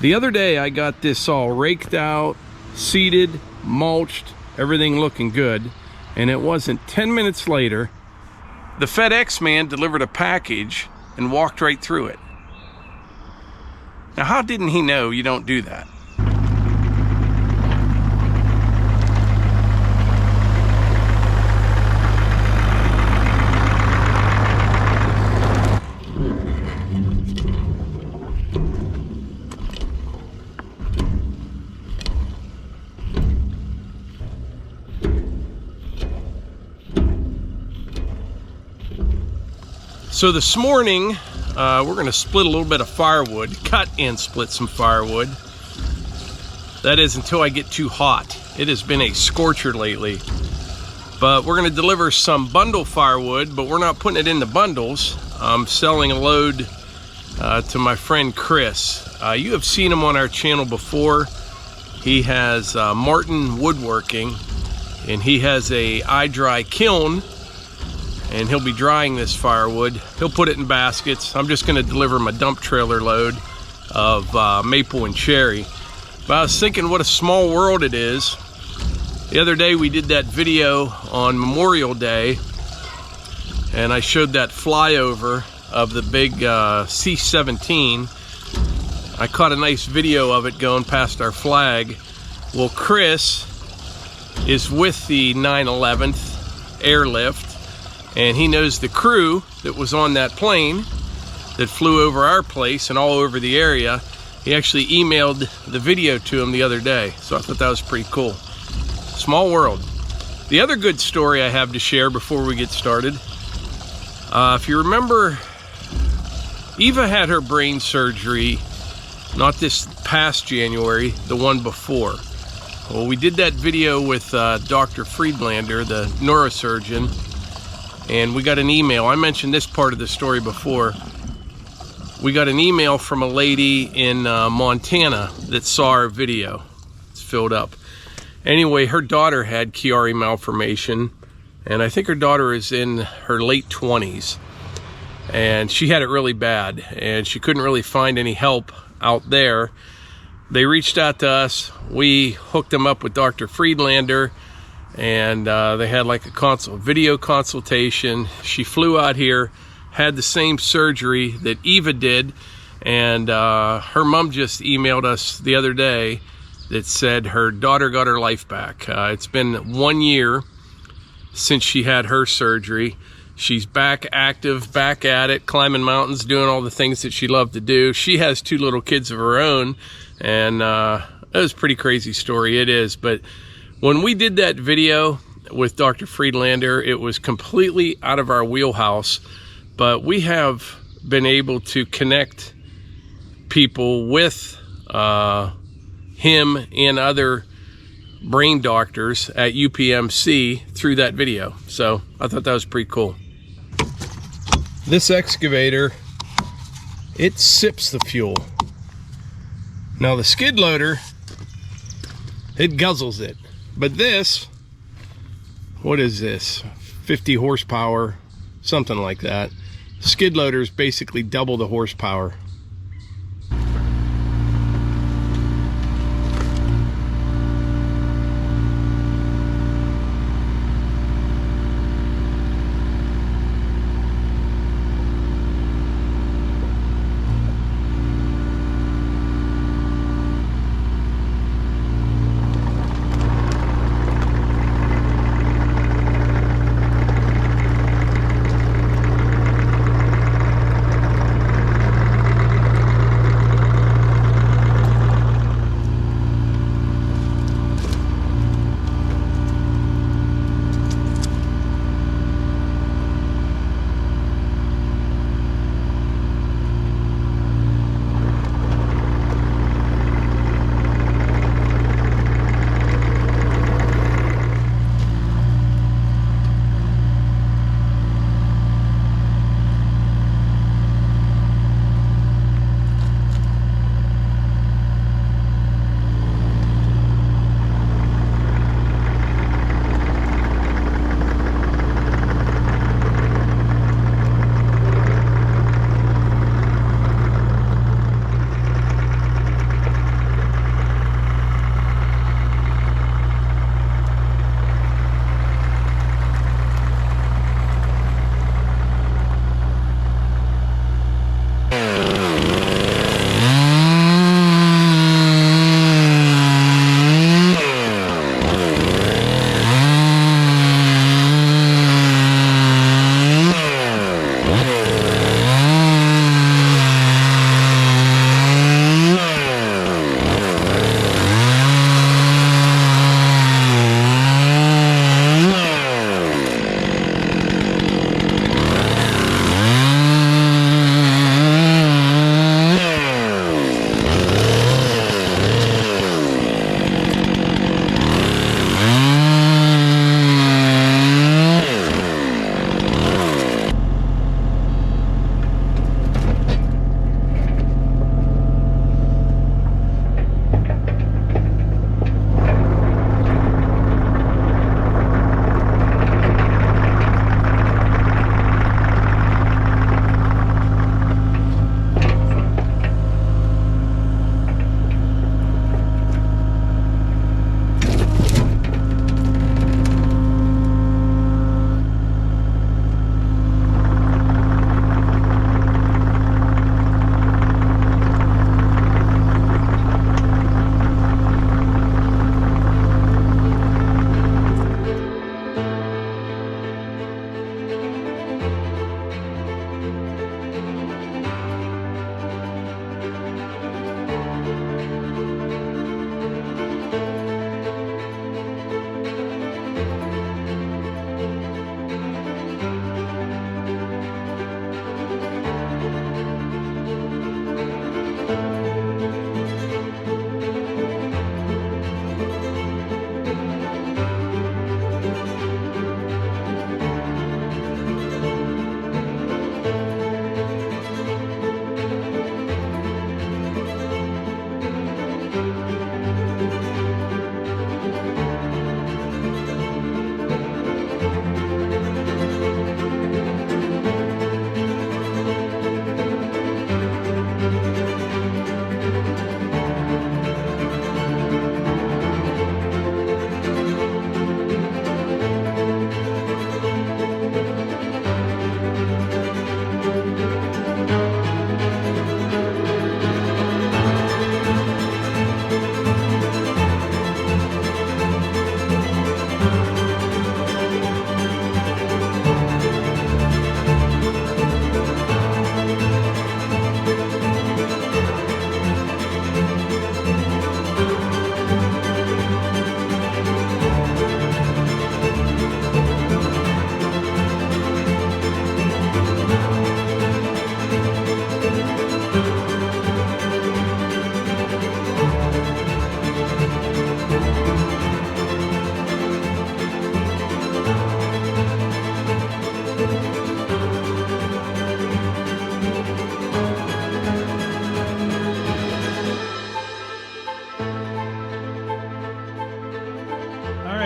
The other day I got this all raked out, seeded, mulched, everything looking good, and it wasn't 10 minutes later, the FedEx man delivered a package and walked right through it. Now, how didn't he know you don't do that? So this morning, we're going to split a little bit of firewood, cut and split some firewood. That is until I get too hot. It has been a scorcher lately. But we're going to deliver some bundle firewood, but we're not putting it in the bundles. I'm selling a load to my friend Chris. You have seen him on our channel before. He has Martin Woodworking, and he has a eye-dry kiln. And he'll be drying this firewood. He'll put it in baskets. I'm just going to deliver him a dump trailer load of maple and cherry. But I was thinking what a small world it is. The other day we did that video on Memorial Day, and I showed that flyover of the big C-17. I caught a nice video of it going past our flag. Well, Chris is with the 9/11th airlift, and he knows the crew that was on that plane that flew over our place and all over the area. He actually emailed the video to him the other day, so I thought that was pretty cool. Small world. The other good story I have to share before we get started, if you remember, Eva had her brain surgery not this past January, the one before. Well, we did that video with Dr. Friedlander, the neurosurgeon, and we got an email. I mentioned this part of the story before. We got an email from a lady in Montana that saw our video. It's filled up. Anyway, her daughter had Chiari malformation, and I think her daughter is in her late 20s. And she had it really bad, and she couldn't really find any help out there. They reached out to us. We hooked them up with Dr. Friedlander, and they had like a video consultation. She flew out here, had the same surgery that Eva did, and her mom just emailed us the other day that said her daughter got her life back. It's been 1 year since she had her surgery. She's back active, back at it, climbing mountains, doing all the things that she loved to do. She has 2 little kids of her own, and it was a pretty crazy story. It is, but when we did that video with Dr. Friedlander, it was completely out of our wheelhouse, but we have been able to connect people with him and other brain doctors at UPMC through that video. So I thought that was pretty cool. This excavator, it sips the fuel. Now the skid loader, it guzzles it. But this, what is this? 50 horsepower, something like that. Skid loaders basically double the horsepower.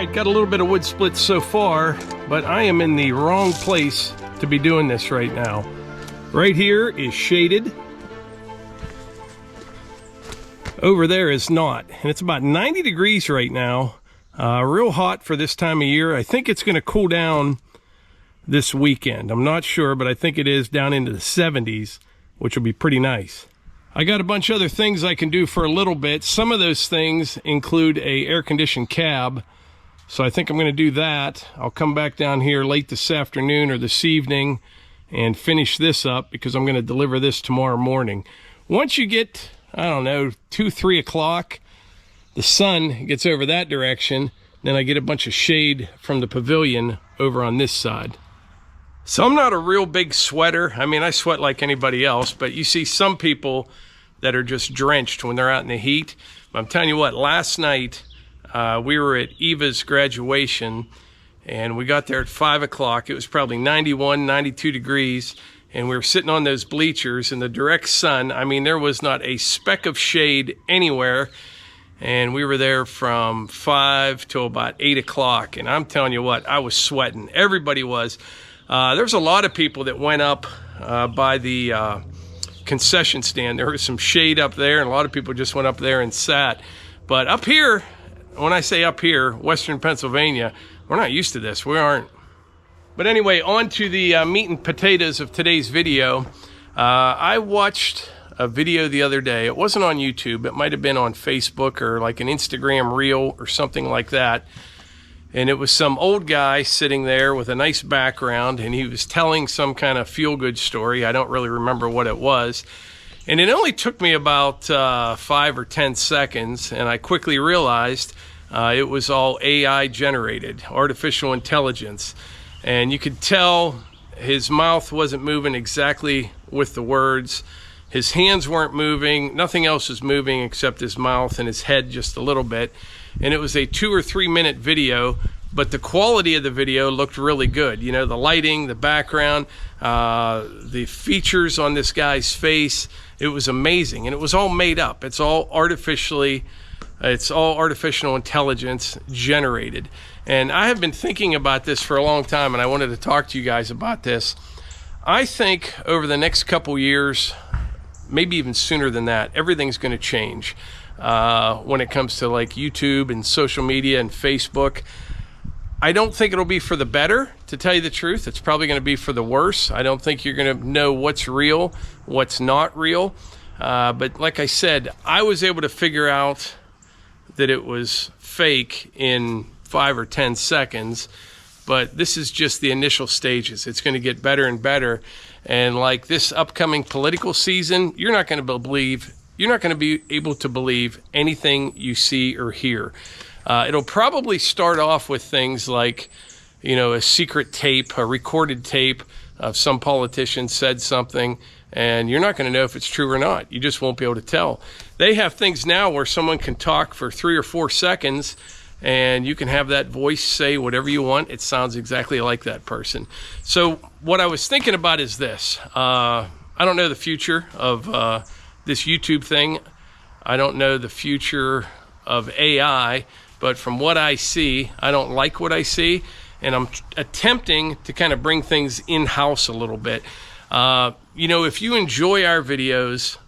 right, got a little bit of wood split so far, but I am in the wrong place to be doing this right now. Right here is shaded. Over there is not, and it's about 90 degrees right now. Real hot for this time of year. I think it's going to cool down this weekend. I'm not sure, but I think it is down into the 70s, which will be pretty nice. I got a bunch of other things I can do for a little bit. Some of those things include a air-conditioned cab, so I think I'm going to do that. I'll come back down here late this afternoon or this evening and finish this up because I'm going to deliver this tomorrow morning. Once you get, I don't know, 2, 3 o'clock, the sun gets over that direction, then I get a bunch of shade from the pavilion over on this side. So I'm not a real big sweater. I mean, I sweat like anybody else, but you see some people that are just drenched when they're out in the heat. But I'm telling you what, last night we were at Eva's graduation, and we got there at 5 o'clock. It was probably 91, 92 degrees, and we were sitting on those bleachers in the direct sun. I mean, there was not a speck of shade anywhere. And we were there from 5 till about 8 o'clock. And I'm telling you what, I was sweating. Everybody was. There's a lot of people that went up by the concession stand. There was some shade up there, and a lot of people just went up there and sat. But up here, when I say up here, Western Pennsylvania, we're not used to this. We aren't. But anyway, on to the meat and potatoes of today's video. I watched a video the other day. It wasn't on YouTube. It might have been on Facebook or like an Instagram reel or something like that. And it was some old guy sitting there with a nice background, and he was telling some kind of feel-good story. I don't really remember what it was. And it only took me about 5 or 10 seconds, and I quickly realized it was all AI generated, artificial intelligence. And you could tell his mouth wasn't moving exactly with the words. His hands weren't moving. Nothing else was moving except his mouth and his head just a little bit. And it was a 2 or 3 minute video, but the quality of the video looked really good. You know, the lighting, the background, the features on this guy's face, it was amazing. And it was all made up. It's all artificial intelligence generated. And I have been thinking about this for a long time, and I wanted to talk to you guys about this. I think over the next couple years, maybe even sooner than that, everything's going to change when it comes to like YouTube and social media and Facebook. I don't think it'll be for the better, to tell you the truth. It's probably going to be for the worse. I don't think you're going to know what's real, what's not real. But like I said, I was able to figure out that it was fake in 5 or 10 seconds. But this is just the initial stages. It's going to get better and better. And like this upcoming political season, you're not going to be able to believe anything you see or hear. It'll probably start off with things like, you know, a secret tape, a recorded tape of some politician said something, and you're not going to know if it's true or not. You just won't be able to tell. They have things now where someone can talk for 3 or 4 seconds, and you can have that voice say whatever you want. It sounds exactly like that person. So what I was thinking about is this. I don't know the future of this YouTube thing. I don't know the future of AI, but from what I see, I don't like what I see, and I'm attempting to kind of bring things in-house a little bit. You know, if you enjoy our videos,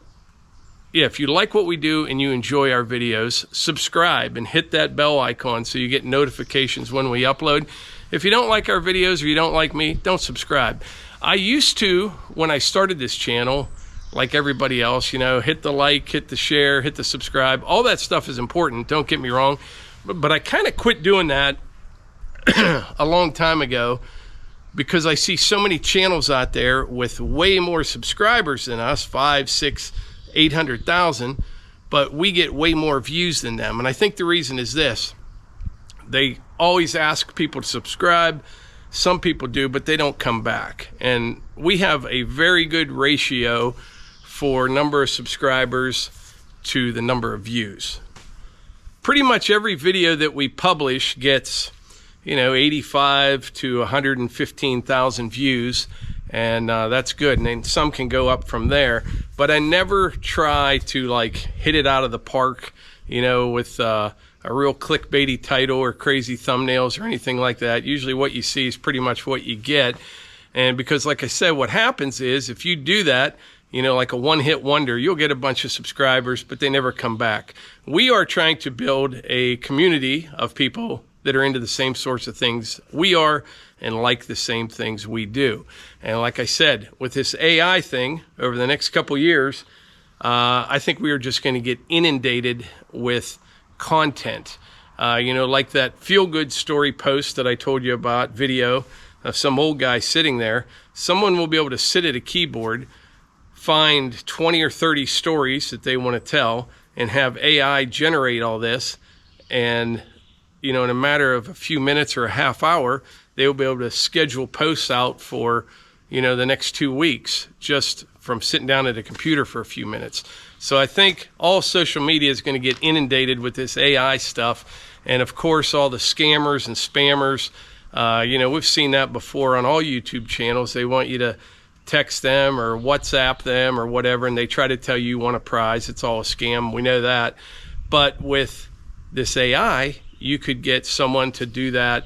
if you like what we do and you enjoy our videos, subscribe and hit that bell icon so you get notifications when we upload. If you don't like our videos or you don't like me, don't subscribe. I used to, when I started this channel, like everybody else, you know, hit the like, hit the share, hit the subscribe. All that stuff is important, don't get me wrong. But I kind of quit doing that a long time ago because I see so many channels out there with way more subscribers than us, 5, 6, 800,000, but we get way more views than them. And I think the reason is this. They always ask people to subscribe. Some people do, but they don't come back. And we have a very good ratio for number of subscribers to the number of views. Pretty much every video that we publish gets, you know, 85 to 115,000 views, and that's good. And then some can go up from there, but I never try to like hit it out of the park, you know, with a real clickbaity title or crazy thumbnails or anything like that. Usually what you see is pretty much what you get. And because, like I said, what happens is if you do that, you know, like a one-hit wonder, you'll get a bunch of subscribers, but they never come back. We are trying to build a community of people that are into the same sorts of things we are and like the same things we do. And like I said, with this AI thing over the next couple years, I think we are just going to get inundated with content. You know, like that feel-good story post that I told you about, video of some old guy sitting there. Someone will be able to sit at a keyboard, find 20 or 30 stories that they want to tell, and have AI generate all this. And, you know, in a matter of a few minutes or a half hour, they will be able to schedule posts out for, you know, the next 2 weeks, just from sitting down at a computer for a few minutes. So I think all social media is going to get inundated with this AI stuff. And of course, all the scammers and spammers, you know, we've seen that before on all YouTube channels. They want you to text them or WhatsApp them or whatever, and they try to tell you want a prize. It's all a scam. We know that. But with this AI, you could get someone to do that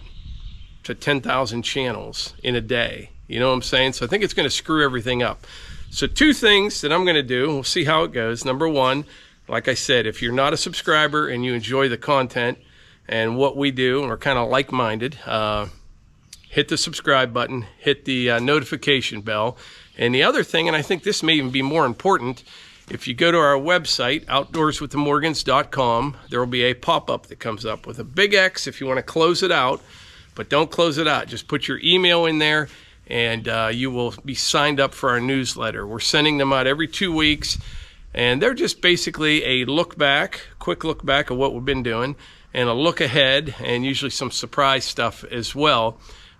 to 10,000 channels in a day. You know what I'm saying? So I think it's going to screw everything up. So 2 things that I'm going to do, we'll see how it goes. Number 1, like I said, if you're not a subscriber and you enjoy the content and what we do, and we're kind of like-minded, hit the subscribe button, hit the notification bell. And the other thing, and I think this may even be more important, if you go to our website, outdoorswiththemorgans.com, there will be a pop-up that comes up with a big X if you want to close it out, but don't close it out. Just put your email in there, and you will be signed up for our newsletter. We're sending them out every 2 weeks, and they're just basically a look back, quick look back of what we've been doing, and a look ahead, and usually some surprise stuff as well.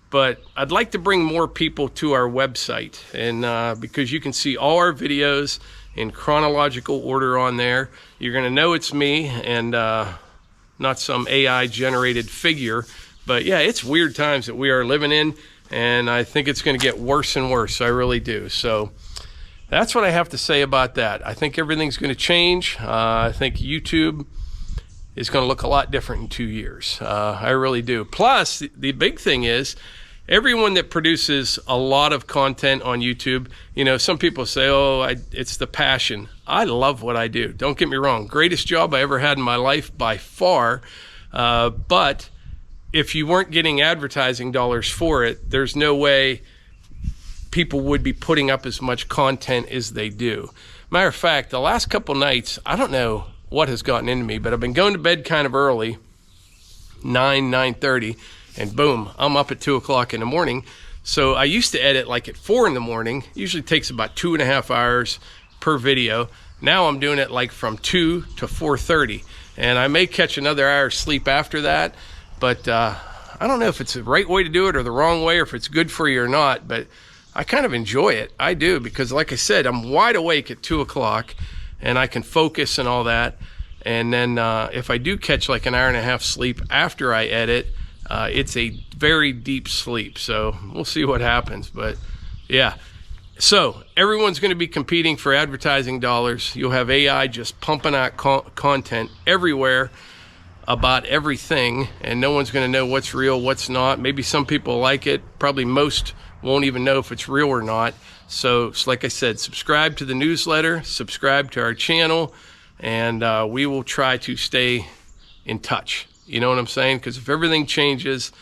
But I'd like to bring more people to our website, and because you can see all our videos in chronological order on there. You're going to know it's me and not some AI generated figure. But yeah, it's weird times that we are living in, and I think it's going to get worse and worse. I really do. So that's what I have to say about that. I think everything's going to change. I think YouTube is going to look a lot different in 2 years. I really do. Plus, the big thing is, everyone that produces a lot of content on YouTube, you know, some people say, oh, it's the passion. I love what I do. Don't get me wrong. Greatest job I ever had in my life by far. But if you weren't getting advertising dollars for it, there's no way people would be putting up as much content as they do. Matter of fact, the last couple nights, I don't know what has gotten into me, but I've been going to bed kind of early, 9:30, and boom, I'm up at 2 o'clock in the morning. So I used to edit like at 4 in the morning. Usually takes about 2.5 hours per video. Now I'm doing it like from 2 to 4:30, and I may catch another hour's sleep after that. But I don't know if it's the right way to do it or the wrong way, or if it's good for you or not. But I kind of enjoy it. I do, because like I said, I'm wide awake at 2 o'clock, and I can focus and all that. And then if I do catch like an hour and a half sleep after I edit, it's a very deep sleep. So we'll see what happens. But yeah, so everyone's going to be competing for advertising dollars. You'll have AI just pumping out content everywhere about everything, and no one's going to know what's real, what's not. Maybe some people like it. Probably most won't even know if it's real or not. So like I said, subscribe to the newsletter, subscribe to our channel, and we will try to stay in touch. You know what I'm saying? Because if everything changes,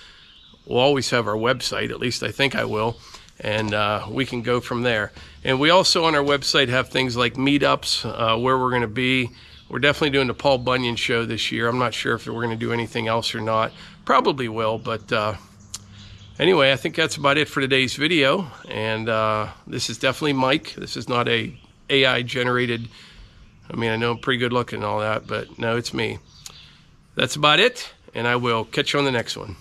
we'll always have our website. At least I think I will. And we can go from there. And we also on our website have things like meetups, where we're going to be. We're definitely doing the Paul Bunyan show this year. I'm not sure if we're going to do anything else or not. Probably will. But anyway, I think that's about it for today's video. And this is definitely Mike. This is not a AI generated. I mean, I know I'm pretty good looking and all that, but no, it's me. That's about it, and I will catch you on the next one.